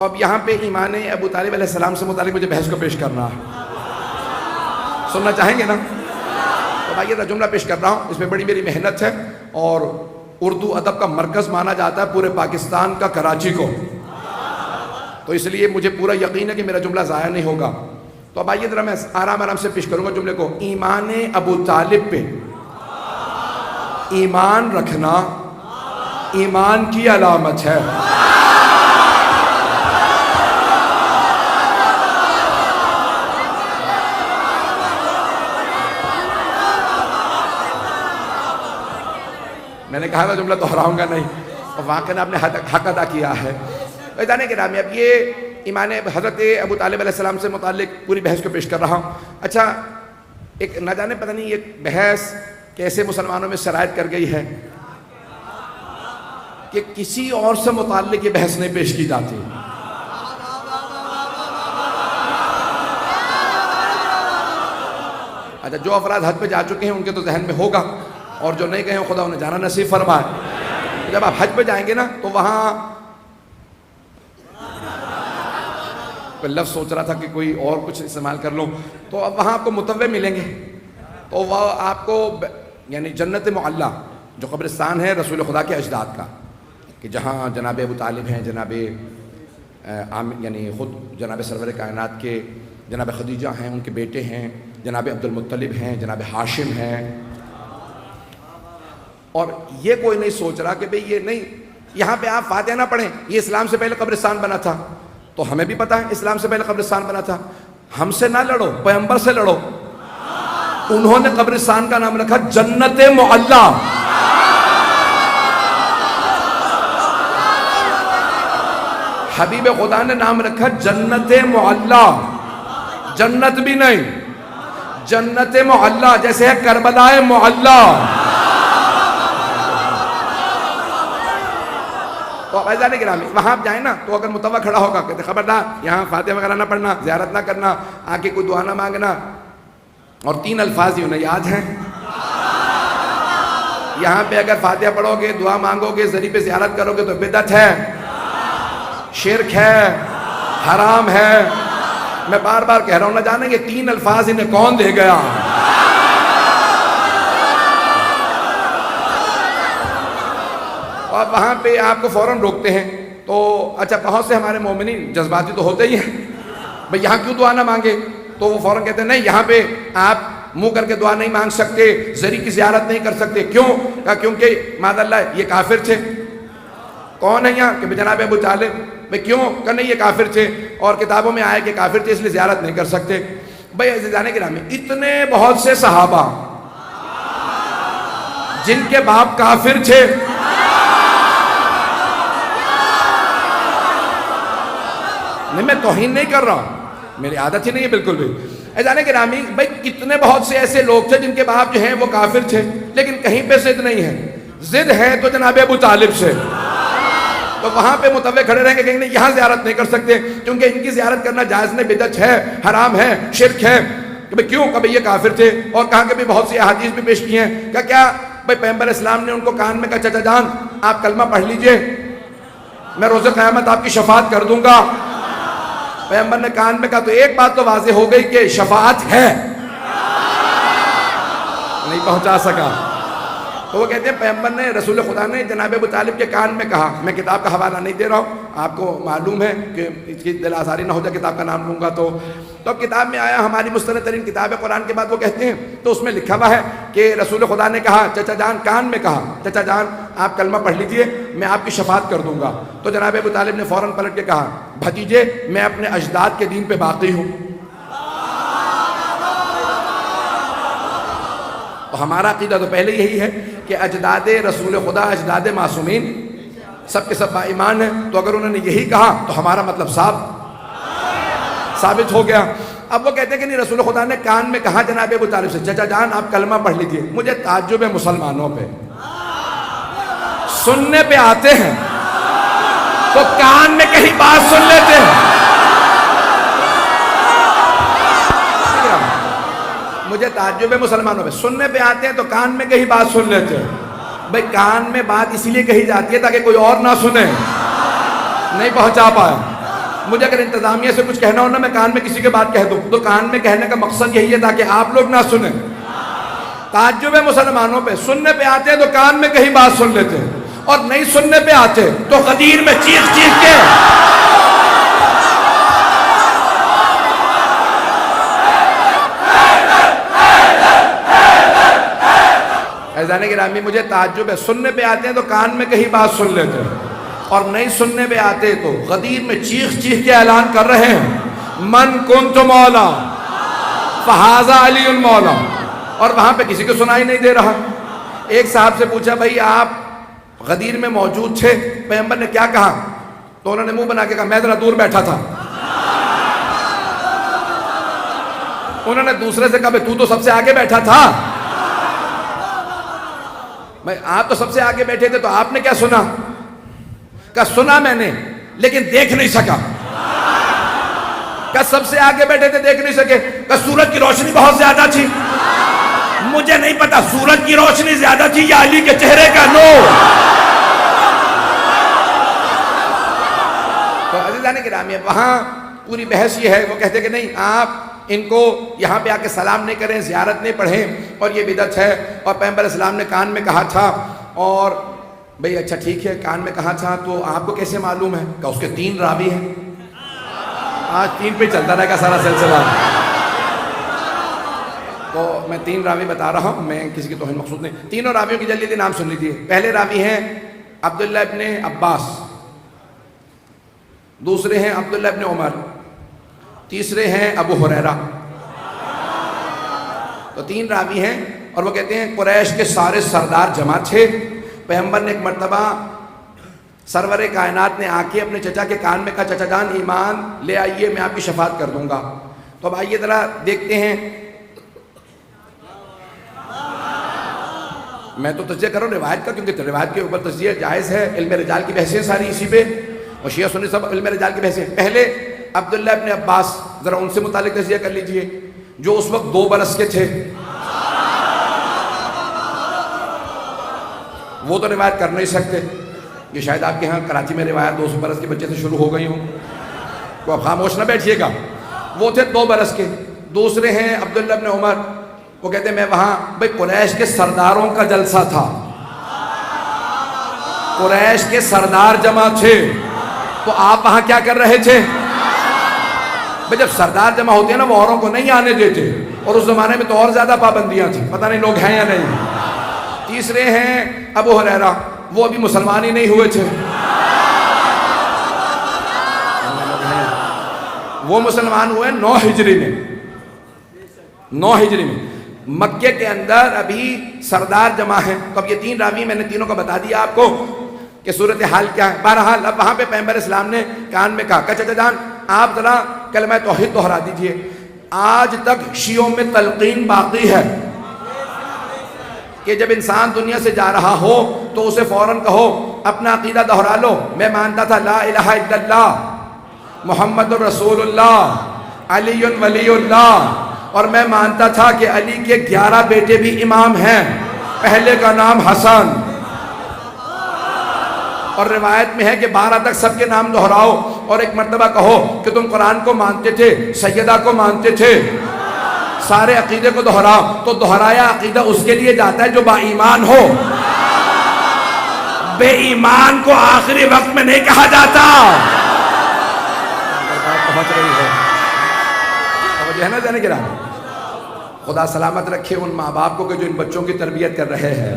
اب یہاں پہ ایمان ابو طالب علیہ السلام سے متعلق مجھے بحث کو پیش کرنا ہے، سننا چاہیں گے نا؟ تو بھائی یہ جملہ پیش کر رہا ہوں، اس میں بڑی میری محنت ہے، اور اردو ادب کا مرکز مانا جاتا ہے پورے پاکستان کا کراچی کو، تو اس لیے مجھے پورا یقین ہے کہ میرا جملہ ضائع نہیں ہوگا۔ تو اب آئیے ذرا میں آرام سے پیش کروں گا جملے کو۔ ایمان ابو طالب پہ ایمان رکھنا ایمان کی علامت ہے۔ میں نے کہا تھا جملہ دہراؤں گا نہیں، اور واقعاً آپ نے حق ادا کیا ہے۔ جانے کے نام اب یہ ایمان حضرت ابو طالب علیہ السلام سے متعلق پوری بحث کو پیش کر رہا ہوں۔ اچھا، ایک نہ جانے پتہ نہیں یہ بحث کیسے مسلمانوں میں سرایت کر گئی ہے کہ کسی اور سے متعلق یہ بحث نہیں پیش کی جاتی۔ اچھا، جو افراد حج پہ جا چکے ہیں ان کے تو ذہن میں ہوگا، اور جو نہیں گئے ہیں خدا انہیں جانا نصیب فرمائے۔ جب آپ حج پہ جائیں گے نا تو وہاں کوئی لفظ سوچ رہا تھا کہ کوئی اور کچھ استعمال کر لوں، تو اب وہاں آپ کو متوع ملیں گے، تو وہ آپ کو یعنی جنت معلیٰ جو قبرستان ہے رسول خدا کے اجداد کا، کہ جہاں جناب ابو طالب ہیں، جناب یعنی خود جناب سرور کائنات کے جناب خدیجہ ہیں، ان کے بیٹے ہیں، جناب عبد المطلب ہیں، جناب ہاشم ہیں، اور یہ کوئی نہیں سوچ رہا کہ بھئی یہ نہیں، یہاں پہ آپ فاتحہ نہ پڑھیں، یہ اسلام سے پہلے قبرستان بنا تھا، تو ہمیں بھی پتہ ہے اسلام سے پہلے قبرستان بنا تھا۔ ہم سے نہ لڑو، پیغمبر سے لڑو، انہوں نے قبرستان کا نام رکھا جنت معلیٰ۔ حبیب خدا نے نام رکھا جنت معلیٰ، جنت بھی نہیں، جنت معلیٰ، جیسے ہے کربلا معلیٰ۔ تو عزیزان گرامی وہاں آپ جائیں نا تو اگر متوع کھڑا ہوگا کہتے خبردار یہاں فاتحہ وغیرہ نہ پڑھنا، زیارت نہ کرنا، آگے کوئی دعا نہ مانگنا، اور 3 الفاظ ہی انہیں یاد ہیں۔ یہاں پہ اگر فاتحہ پڑھو گے، دعا مانگو گے، ذریعے پہ زیارت کرو گے تو بدعت ہے، شرک ہے، حرام ہے۔ میں بار بار کہہ رہا ہوں، نہ جانے گے 3 الفاظ انہیں کون دے گیا۔ اور وہاں پہ آپ کو فوراً روکتے ہیں، تو اچھا بہت سے ہمارے مومنین جذباتی تو ہوتے ہی ہیں، بھئی یہاں کیوں دعا نہ مانگے، تو وہ فوراً کہتے ہیں نہیں یہاں پہ آپ منہ کر کے دعا نہیں مانگ سکتے، ذریعے کی زیارت نہیں کر سکتے۔ کیوں؟ کہا کیونکہ معاذ اللہ یہ کافر تھے۔ کون ہے یہاں؟ کہ جناب ابو طالب۔ بھئی کیوں؟ کہ نہیں یہ کافر تھے، اور کتابوں میں آیا کہ کافر تھے اس لیے زیارت نہیں کر سکتے۔ بھئی عزیزان گرامی اتنے بہت سے صحابہ جن کے باپ کافر تھے، نہیں میں توہین نہیں کر رہا ہوں، میری عادت ہی نہیں ہے بالکل بھی۔ عزیزان گرامی بھائی کتنے بہت سے ایسے لوگ تھے جن کے باپ جو ہیں وہ کافر تھے، لیکن کہیں پہ ضد نہیں ہے، ضد ہے تو جناب ابو طالب سے۔ تو وہاں پہ متوع کھڑے رہیں گے، کہیں نہیں یہاں زیارت نہیں کر سکتے کیونکہ ان کی زیارت کرنا جائز نہیں، بدعت ہے، حرام ہے، شرک ہے۔ کہ بھئی کیوں؟ کہ بھئی یہ کافر تھے، اور کہا کہ بہت سی احادیث بھی پیش کی ہیں۔ کیا بھئی پیغمبر اسلام نے ان کو کان میں کہا چچا جان آپ کلمہ پڑھ لیجئے، میں روز قیامت آپ کی شفاعت کر دوں گا۔ پیغمبر نے کان میں کہا تو ایک بات تو واضح ہو گئی کہ شفاعت ہے، نہیں پہنچا سکا۔ تو وہ کہتے ہیں پیغمبر نے، رسول خدا نے جناب ابو طالب کے کان میں کہا، میں کتاب کا حوالہ نہیں دے رہا ہوں، آپ کو معلوم ہے کہ اس کی دل آزاری نہ ہو جائے کتاب کا نام لوں گا تو اب کتاب میں آیا، ہماری مستند ترین کتاب ہے قرآن کے بعد وہ کہتے ہیں، تو اس میں لکھا ہوا ہے کہ رسول خدا نے کہا چچا جان، کان میں کہا چچا جان آپ کلمہ پڑھ لیجئے میں آپ کی شفاعت کر دوں گا۔ تو جناب ابو طالب نے فوراً پلٹ کے کہا بھتیجے میں اپنے اجداد کے دین پہ باقی ہوں۔ تو ہمارا عقیدہ تو پہلے یہی ہے کہ اجداد رسول خدا، اجداد معصومین سب کے سب با ایمان ہیں، تو اگر انہوں نے یہی کہا تو ہمارا مطلب ثابت ہو گیا۔ اب وہ کہتے ہیں کہ نہیں رسول خدا نے کان میں کہا جناب ابو طالب سے چچا جان آپ کلمہ پڑھ لیجئے۔ مجھے تعجب ہے مسلمانوں پہ، سننے پہ آتے ہیں تو کان میں کہیں بات سن لیتے ہیں۔ مجھے تعجب ہے مسلمانوں پہ، سننے پہ آتے ہیں تو کان میں کہیں بات سن لیتے ہیں۔ بھئی کان میں بات اس لیے کہی جاتی ہے تاکہ کوئی اور نہ سنے، نہیں پہنچا پائے۔ مجھے اگر انتظامیہ سے کچھ کہنا ہو نا، میں کان میں کسی کے بات کہہ دوں تو کان میں کہنے کا مقصد یہی ہے تاکہ آپ لوگ نہ سنیں۔ تعجب ہے مسلمانوں پہ، سننے پہ آتے ہیں تو کان میں کہیں بات سن لیتے ہیں، اور نہیں سننے پہ آتے تو غدیر میں چیخ چیخ کے ایزانے گرامی مجھے تعجب ہے، سننے پہ آتے ہیں تو کان میں کہیں بات سن لیتے ہیں، اور نہیں سننے پہ آتے تو غدیر میں چیخ چیخ کے اعلان کر رہے ہیں من کنت مولا فہذا علی المولا، اور وہاں پہ کسی کو سنائی نہیں دے رہا۔ ایک صاحب سے پوچھا بھائی آپ غدیر میں موجود تھے، پیغمبر نے کیا کہا؟ تو انہوں نے منہ بنا کے کہا میں ذرا دور بیٹھا تھا۔ انہوں نے دوسرے سے کہا تو سب سے آگے بیٹھا تھا، آپ تو سب سے آگے بیٹھے تھے تو آپ نے کیا سنا؟ کہا سنا میں نے لیکن دیکھ نہیں سکا۔ کہا سب سے آگے بیٹھے تھے دیکھ نہیں سکے؟ کہا سورج کی روشنی بہت زیادہ تھی۔ مجھے نہیں پتا سورج کی روشنی زیادہ تھی یا علی کے چہرے کا نور۔ تو عزیزان گرامی وہاں پوری بحث یہ ہے، وہ کہتے کہ نہیں آپ ان کو یہاں پہ آ کے سلام نہیں کریں، زیارت نہیں پڑھیں، اور یہ بدعت ہے، اور پیغمبر اسلام نے کان میں کہا تھا۔ اور بھئی اچھا ٹھیک ہے کان میں کہا تھا تو آپ کو کیسے معلوم ہے؟ کہ اس کے 3 راوی ہیں۔ آج 3 پہ چلتا رہے گا سارا سلسلہ، تو میں 3 راوی بتا رہا ہوں، میں کسی کی توہین مقصود نہیں۔ تینوں راویوں کی جلدی نام سن لیجیے۔ پہلے راوی ہیں عبداللہ ابن عباس، دوسرے ہیں عبداللہ ابن عمر، تیسرے ہیں ابو ہریرہ۔ تو 3 راوی ہیں، اور وہ کہتے ہیں قریش کے سارے سردار جمع تھے۔ پیغمبر نے ایک مرتبہ سرور کائنات نے آ کے اپنے چچا کے کان میں کہا چچا جان ایمان لے آئیے میں آپ کی شفاعت کر دوں گا۔ تو اب آئیے ذرا دیکھتے ہیں، میں تو تجزیہ کروں روایت کا کیونکہ روایت کے اوپر تجزیہ جائز ہے، علم رجال کی بحثیں ساری اسی پہ، اور شیعہ سنی سب علم رجال کی بحثیں۔ پہلے عبداللہ ابن عباس، ذرا ان سے متعلق تجزیہ کر لیجئے، جو اس وقت 2 برس کے تھے۔ وہ تو روایت کر نہیں سکتے، یہ شاید آپ کے ہاں کراچی میں روایت 2 برس کے بچے سے شروع ہو گئی ہوں، تو آپ خاموش نہ بیٹھیے گا۔ وہ تھے 2 برس کے۔ دوسرے ہیں عبداللہ ابن عمر، وہ کہتے ہیں میں وہاں، بھئی قریش کے سرداروں کا جلسہ تھا، قریش کے سردار جمع تھے، تو آپ وہاں کیا کر رہے تھے؟ بھئی جب سردار جمع ہوتے ہیں نا وہ اوروں کو نہیں آنے دیتے، اور اس زمانے میں تو اور زیادہ پابندیاں تھیں، پتہ نہیں لوگ ہیں یا نہیں۔ تیسرے ہیں ابو ہریرہ، وہ ابھی مسلمان ہی نہیں ہوئے تھے، وہ مسلمان ہوئے 9 ہجری میں، 9 ہجری میں۔ مکے کے اندر ابھی سردار جمع ہیں۔ تو اب یہ 3 راوی میں نے تینوں کو بتا دیا آپ کو کہ صورتحال کیا ہے۔ بہرحال اب وہاں پہ پیغمبر اسلام نے کان میں کہا چچا جان آپ ذرا کلمہ توحید دہرا دیجئے۔ آج تک شیعوں میں تلقین باقی ہے کہ جب انسان دنیا سے جا رہا ہو تو اسے فوراً کہو اپنا عقیدہ دہرا لو، میں مانتا تھا لا الہ الا اللہ محمد رسول اللہ علی ولی اللہ، اور میں مانتا تھا کہ علی کے 11 بیٹے بھی امام ہیں، پہلے کا نام حسن، اور روایت میں ہے کہ 12 تک سب کے نام دہراؤ، اور ایک مرتبہ کہو کہ تم قرآن کو مانتے تھے، سیدہ کو مانتے تھے، سارے عقیدے کو دہراؤ۔ تو دہرایا عقیدہ اس کے لیے جاتا ہے جو با ایمان ہو، بے ایمان کو آخری وقت میں نہیں کہا جاتا۔ پہنچ رہی ہے جو ہے نا جانے گرام، خدا سلامت رکھے ان ماں باپ کو کہ جو ان بچوں کی تربیت کر رہے ہیں،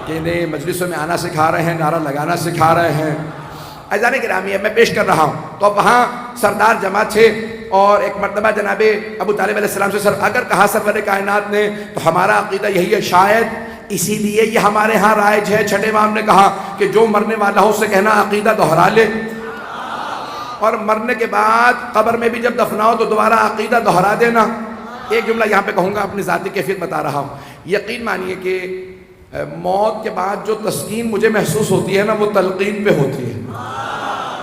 کہ انہیں مجلسوں میں آنا سکھا رہے ہیں، نعرہ لگانا سکھا رہے ہیں۔ عزیزان گرامی اب میں پیش کر رہا ہوں، تو اب وہاں سردار جمع تھے، اور ایک مرتبہ جناب ابو طالب علیہ السلام سے اگر کہا سرور کائنات نے تو ہمارا عقیدہ یہی ہے، شاید اسی لیے یہ ہمارے ہاں رائج ہے۔ چھٹے امام نے کہا کہ جو مرنے والا ہو اس سے کہنا عقیدہ دہرا لے، اور مرنے کے بعد قبر میں بھی جب دفناؤ تو دوبارہ عقیدہ دہرا دینا۔ ایک جملہ یہاں پہ کہوں گا، اپنی ذاتی کیفیت بتا رہا ہوں۔ یقین مانیے کہ موت کے بعد جو تسکین مجھے محسوس ہوتی ہے نا وہ تلقین پہ ہوتی ہے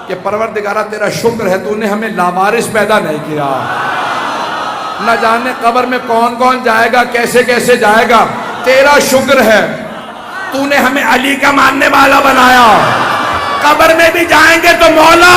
کہ پروردگارہ تیرا شکر ہے تو نے ہمیں لاوارث پیدا نہیں کیا، نہ جانے قبر میں کون کون جائے گا، کیسے کیسے جائے گا، تیرا شکر ہے تو نے ہمیں علی کا ماننے والا بنایا، قبر میں بھی جائیں گے تو مولا